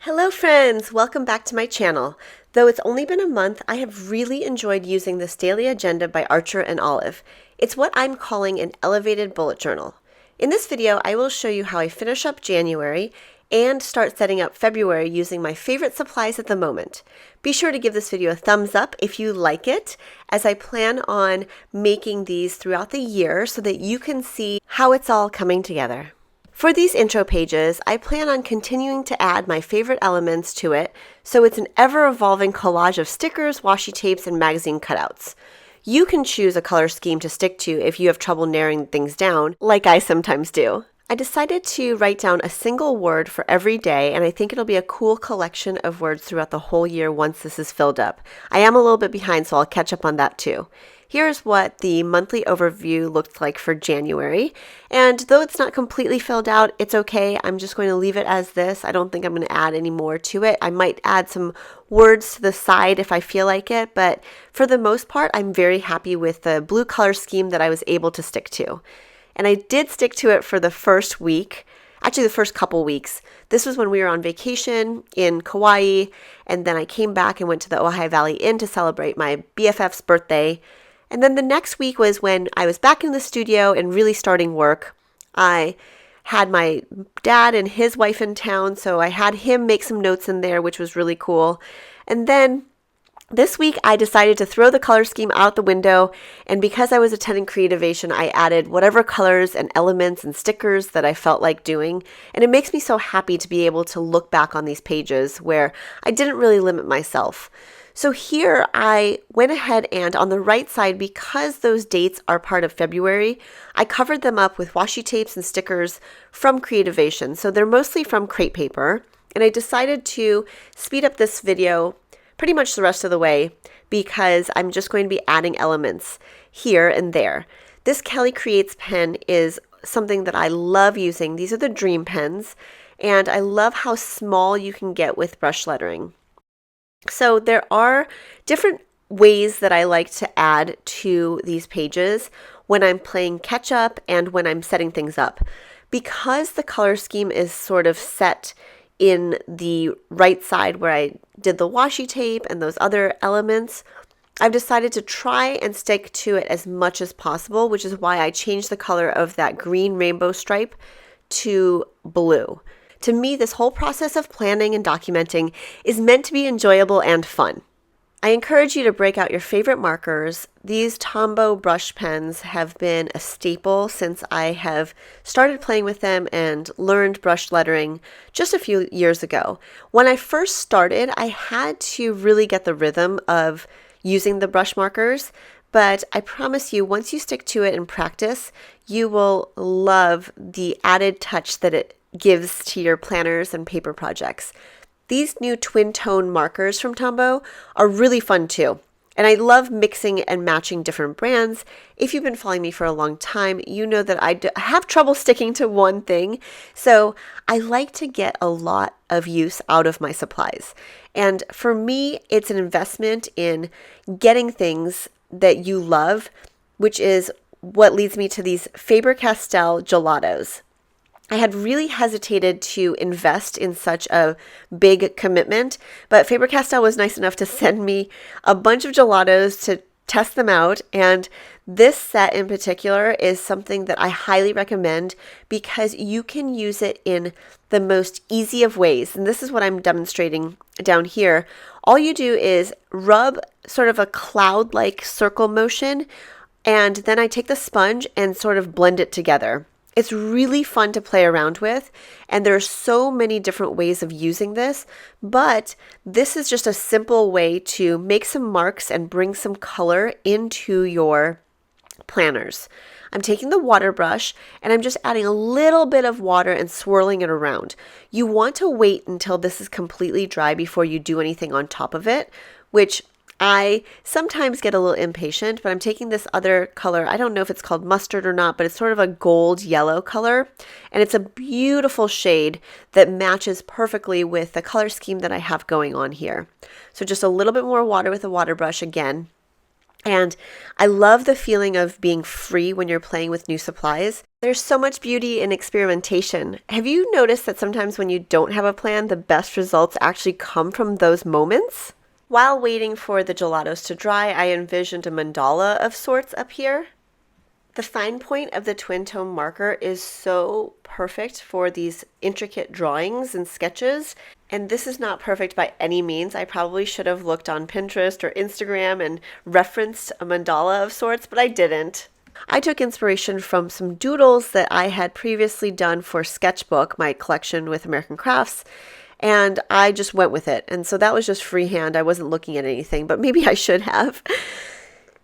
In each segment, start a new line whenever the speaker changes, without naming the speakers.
Hello friends, welcome back to my channel. Though it's only been a month, I have really enjoyed using this daily agenda by Archer and Olive. It's what I'm calling an elevated bullet journal. In this video, I will show you how I finish up January and start setting up February using my favorite supplies at the moment. Be sure to give this video a thumbs up if you like it, as I plan on making these throughout the year so that you can see how it's all coming together. For these intro pages, I plan on continuing to add my favorite elements to it, so it's an ever-evolving collage of stickers, washi tapes, and magazine cutouts. You can choose a color scheme to stick to if you have trouble narrowing things down, like I sometimes do. I decided to write down a single word for every day, and I think it'll be a cool collection of words throughout the whole year once this is filled up. I am a little bit behind, so I'll catch up on that too. Here's what the monthly overview looked like for January, and though it's not completely filled out, it's okay. I'm just going to leave it as this. I don't think I'm going to add any more to it. I might add some words to the side if I feel like it, but for the most part, I'm very happy with the blue color scheme that I was able to stick to. And I did stick to it for the first week, actually the first couple weeks. This was when we were on vacation in Kauai, and then I came back and went to the Ojai Valley Inn to celebrate my BFF's birthday. And then the next week was when I was back in the studio and really starting work. I had my dad and his wife in town, so I had him make some notes in there, which was really cool. And then this week I decided to throw the color scheme out the window, and because I was attending Creativation, I added whatever colors and elements and stickers that I felt like doing. And it makes me so happy to be able to look back on these pages where I didn't really limit myself. So here I went ahead and on the right side, because those dates are part of February, I covered them up with washi tapes and stickers from Creativation. So they're mostly from crepe paper. And I decided to speed up this video pretty much the rest of the way because I'm just going to be adding elements here and there. This Kelly Creates pen is something that I love using. These are the Dream pens, and I love how small you can get with brush lettering. So there are different ways that I like to add to these pages when I'm playing catch up and when I'm setting things up. Because the color scheme is sort of set in the right side where I did the washi tape and those other elements, I've decided to try and stick to it as much as possible, which is why I changed the color of that green rainbow stripe to blue. To me, this whole process of planning and documenting is meant to be enjoyable and fun. I encourage you to break out your favorite markers. These Tombow brush pens have been a staple since I have started playing with them and learned brush lettering just a few years ago. When I first started, I had to really get the rhythm of using the brush markers, but I promise you, once you stick to it and practice, you will love the added touch that it gives to your planners and paper projects. These new twin tone markers from Tombow are really fun too. And I love mixing and matching different brands. If you've been following me for a long time, you know that I have trouble sticking to one thing. So I like to get a lot of use out of my supplies. And for me, it's an investment in getting things that you love, which is what leads me to these Faber Castell Gelatos. I had really hesitated to invest in such a big commitment, but Faber-Castell was nice enough to send me a bunch of gelatos to test them out. And this set in particular is something that I highly recommend because you can use it in the most easy of ways. And this is what I'm demonstrating down here. All you do is rub sort of a cloud-like circle motion, and then I take the sponge and sort of blend it together. It's really fun to play around with, and there are so many different ways of using this, but this is just a simple way to make some marks and bring some color into your planners. I'm taking the water brush and I'm just adding a little bit of water and swirling it around. You want to wait until this is completely dry before you do anything on top of it, which I sometimes get a little impatient, but I'm taking this other color. I don't know if it's called mustard or not, but it's sort of a gold yellow color. And it's a beautiful shade that matches perfectly with the color scheme that I have going on here. So just a little bit more water with a water brush again. And I love the feeling of being free when you're playing with new supplies. There's so much beauty in experimentation. Have you noticed that sometimes when you don't have a plan, the best results actually come from those moments? While waiting for the gelatos to dry, I envisioned a mandala of sorts up here. The fine point of the twin tone marker is so perfect for these intricate drawings and sketches. And this is not perfect by any means. I probably should have looked on Pinterest or Instagram and referenced a mandala of sorts, but I didn't. I took inspiration from some doodles that I had previously done for Sketchbook, my collection with American Crafts, and I just went with it. And so that was just freehand. I wasn't looking at anything, but maybe I should have.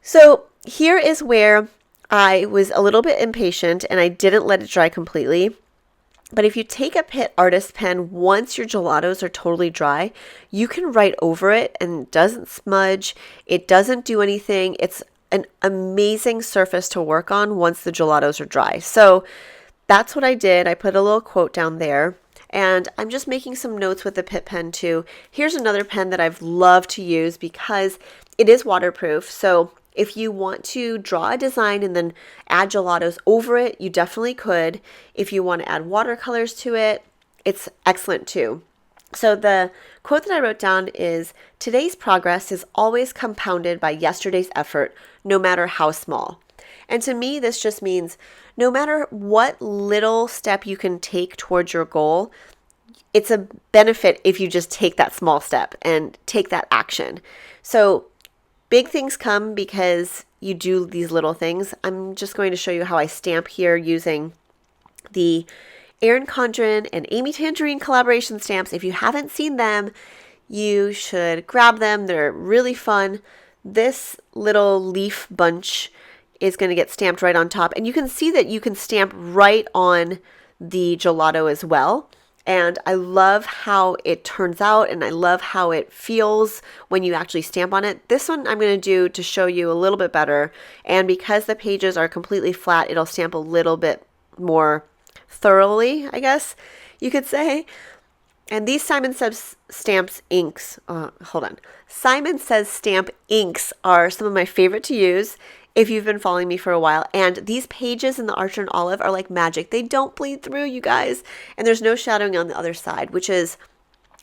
So here is where I was a little bit impatient and I didn't let it dry completely. But if you take a Pitt Artist pen, once your gelatos are totally dry, you can write over it and it doesn't smudge. It doesn't do anything. It's an amazing surface to work on once the gelatos are dry. So that's what I did. I put a little quote down there. And I'm just making some notes with the Pitt pen too. Here's another pen that I've loved to use because it is waterproof. So if you want to draw a design and then add gelatos over it, you definitely could. If you want to add watercolors to it, it's excellent too. So the quote that I wrote down is, "Today's progress is always compounded by yesterday's effort, no matter how small." And to me, this just means no matter what little step you can take towards your goal, it's a benefit if you just take that small step and take that action. So big things come because you do these little things. I'm just going to show you how I stamp here using the Erin Condren and Amy Tangerine collaboration stamps. If you haven't seen them, you should grab them. They're really fun. This little leaf bunch is going to get stamped right on top. And you can see that you can stamp right on the gelato as well. And I love how it turns out and I love how it feels when you actually stamp on it. This one I'm going to do to show you a little bit better. And because the pages are completely flat, it'll stamp a little bit more thoroughly, I guess you could say. And these Simon Says Stamps inks, Simon Says Stamp inks are some of my favorite to use if you've been following me for a while. And these pages in the Archer and Olive are like magic. They don't bleed through, you guys. And there's no shadowing on the other side, which is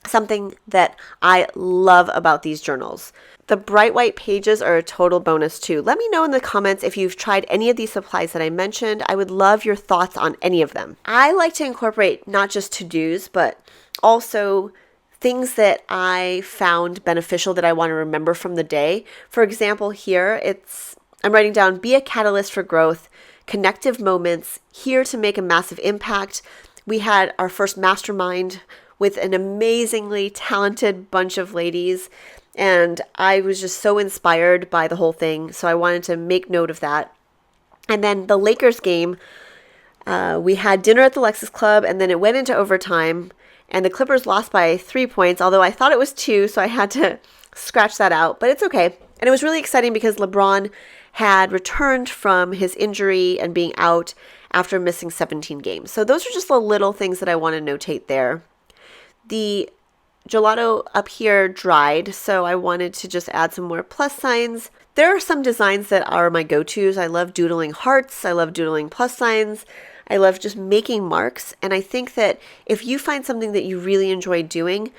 something that I love about these journals. The bright white pages are a total bonus too. Let me know in the comments if you've tried any of these supplies that I mentioned. I would love your thoughts on any of them. I like to incorporate not just to-dos, but also things that I found beneficial that I want to remember from the day. For example, here I'm writing down, be a catalyst for growth, connective moments, here to make a massive impact. We had our first mastermind with an amazingly talented bunch of ladies, and I was just so inspired by the whole thing, so I wanted to make note of that. And then the Lakers game, we had dinner at the Lexus Club, and then it went into overtime, and the Clippers lost by 3 points, although I thought it was 2, so I had to scratch that out, but it's okay. And it was really exciting because LeBron had returned from his injury and being out after missing 17 games. So those are just the little things that I want to notate there. The gelato up here dried, so I wanted to just add some more plus signs. There are some designs that are my go-tos. I love doodling hearts. I love doodling plus signs. I love just making marks. And I think that if you find something that you really enjoy doing,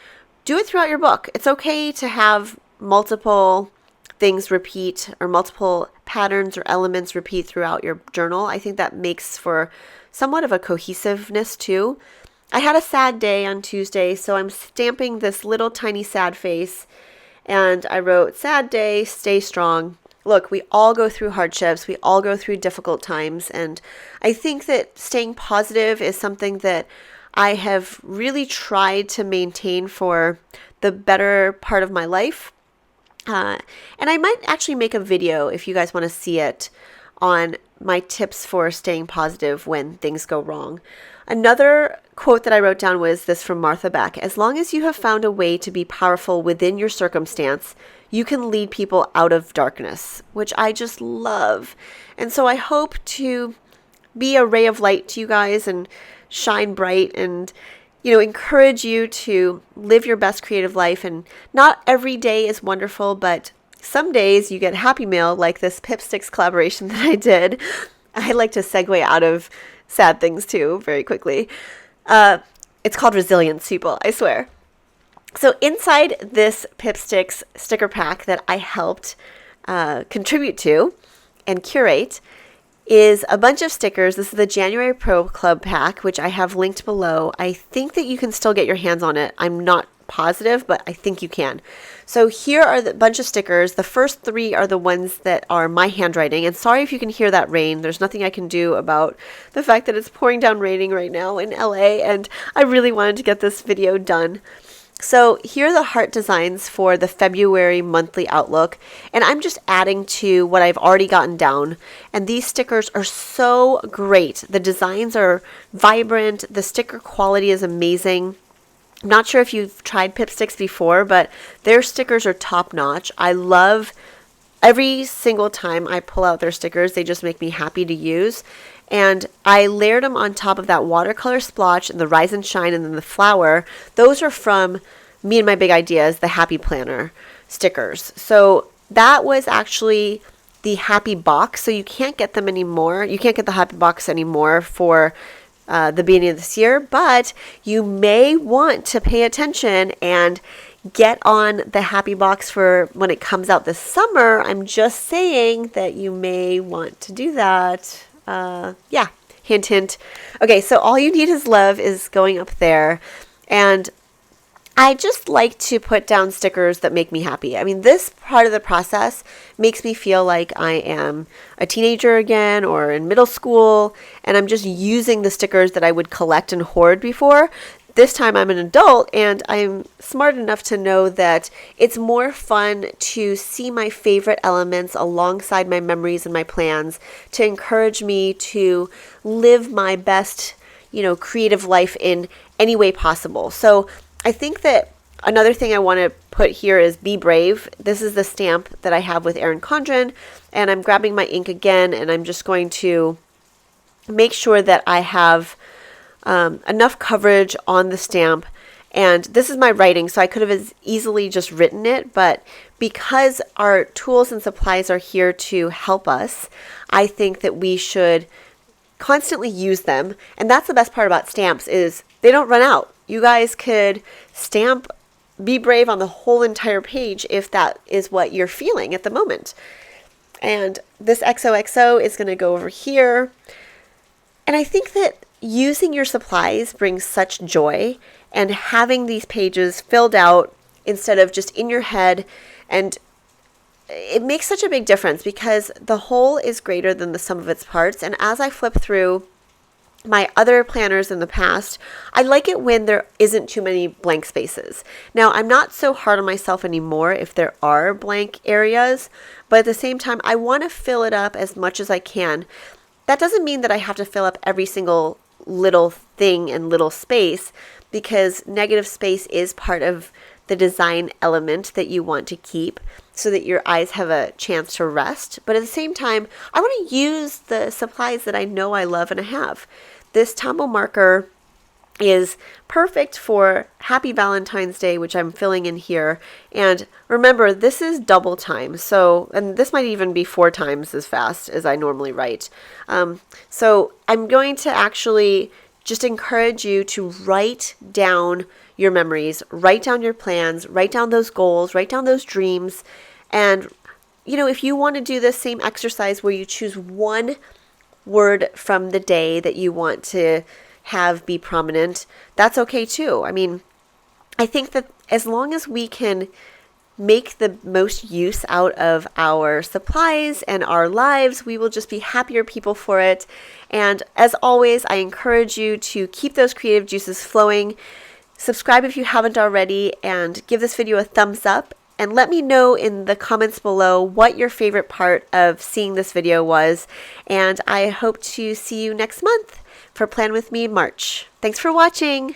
do it throughout your book. It's okay to have multiple things repeat or multiple patterns or elements repeat throughout your journal. I think that makes for somewhat of a cohesiveness too. I had a sad day on Tuesday, so I'm stamping this little tiny sad face, and I wrote, "Sad day, stay strong." Look, we all go through hardships. We all go through difficult times, and I think that staying positive is something that I have really tried to maintain for the better part of my life. And I might actually make a video, if you guys want to see it, on my tips for staying positive when things go wrong. Another quote that I wrote down was this from Martha Beck: "As long as you have found a way to be powerful within your circumstance, you can lead people out of darkness," which I just love. And so I hope to be a ray of light to you guys and shine bright and encourage you to live your best creative life. And not every day is wonderful, but some days you get Happy Mail, like this Pipsticks collaboration that I did. I like to segue out of sad things too very quickly. It's called Resilience, people, I swear. So inside this Pipsticks sticker pack that I helped contribute to and curate is a bunch of stickers. This is the January Pro Club pack, which I have linked below. I think that you can still get your hands on it. I'm not positive, but I think you can. So here are the bunch of stickers. The first 3 are the ones that are my handwriting. And sorry if you can hear that rain. There's nothing I can do about the fact that it's pouring down raining right now in LA, and I really wanted to get this video done. So here are the heart designs for the February monthly outlook, and I'm just adding to what I've already gotten down. And these stickers are so great. The designs are vibrant. The sticker quality is amazing. I'm not sure if you've tried Pipsticks before, but their stickers are top notch. I love every single time I pull out their stickers. They just make me happy to use. And I layered them on top of that watercolor splotch and the Rise and Shine and then the flower. Those are from Me and My Big Ideas, the Happy Planner stickers. So that was actually the Happy Box. So you can't get them anymore. You can't get the Happy Box anymore for the beginning of this year, but you may want to pay attention and get on the Happy Box for when it comes out this summer. I'm just saying that you may want to do that. Yeah, hint, hint. Okay, so All You Need Is Love is going up there, and I just like to put down stickers that make me happy. I mean, this part of the process makes me feel like I am a teenager again or in middle school, and I'm just using the stickers that I would collect and hoard before. This time I'm an adult, and I'm smart enough to know that it's more fun to see my favorite elements alongside my memories and my plans to encourage me to live my best, creative life in any way possible. So I think that another thing I want to put here is Be Brave. This is the stamp that I have with Erin Condren, and I'm grabbing my ink again, and I'm just going to make sure that I have enough coverage on the stamp. And this is my writing, so I could have as easily just written it, but because our tools and supplies are here to help us, I think that we should constantly use them. And that's the best part about stamps is they don't run out. You guys could stamp Be Brave on the whole entire page if that is what you're feeling at the moment. And this XOXO is going to go over here. And I think that using your supplies brings such joy, and having these pages filled out instead of just in your head, and it makes such a big difference because the whole is greater than the sum of its parts. And as I flip through my other planners in the past, I like it when there isn't too many blank spaces. Now, I'm not so hard on myself anymore if there are blank areas, but at the same time, I want to fill it up as much as I can. That doesn't mean that I have to fill up every single little thing and little space, because negative space is part of the design element that you want to keep so that your eyes have a chance to rest. But at the same time, I want to use the supplies that I know I love and I have. This Tombow marker is perfect for Happy Valentine's Day, which I'm filling in here. And remember, this is double time. So, and this might even be 4 times as fast as I normally write. So I'm going to actually just encourage you to write down your memories, write down your plans, write down those goals, write down those dreams. And, if you want to do this same exercise where you choose one word from the day that you want to have be prominent, that's okay too. I mean, I think that as long as we can make the most use out of our supplies and our lives, we will just be happier people for it. And as always, I encourage you to keep those creative juices flowing. Subscribe if you haven't already, and give this video a thumbs up. And let me know in the comments below what your favorite part of seeing this video was. And I hope to see you next month for Plan With Me in March. Thanks for watching.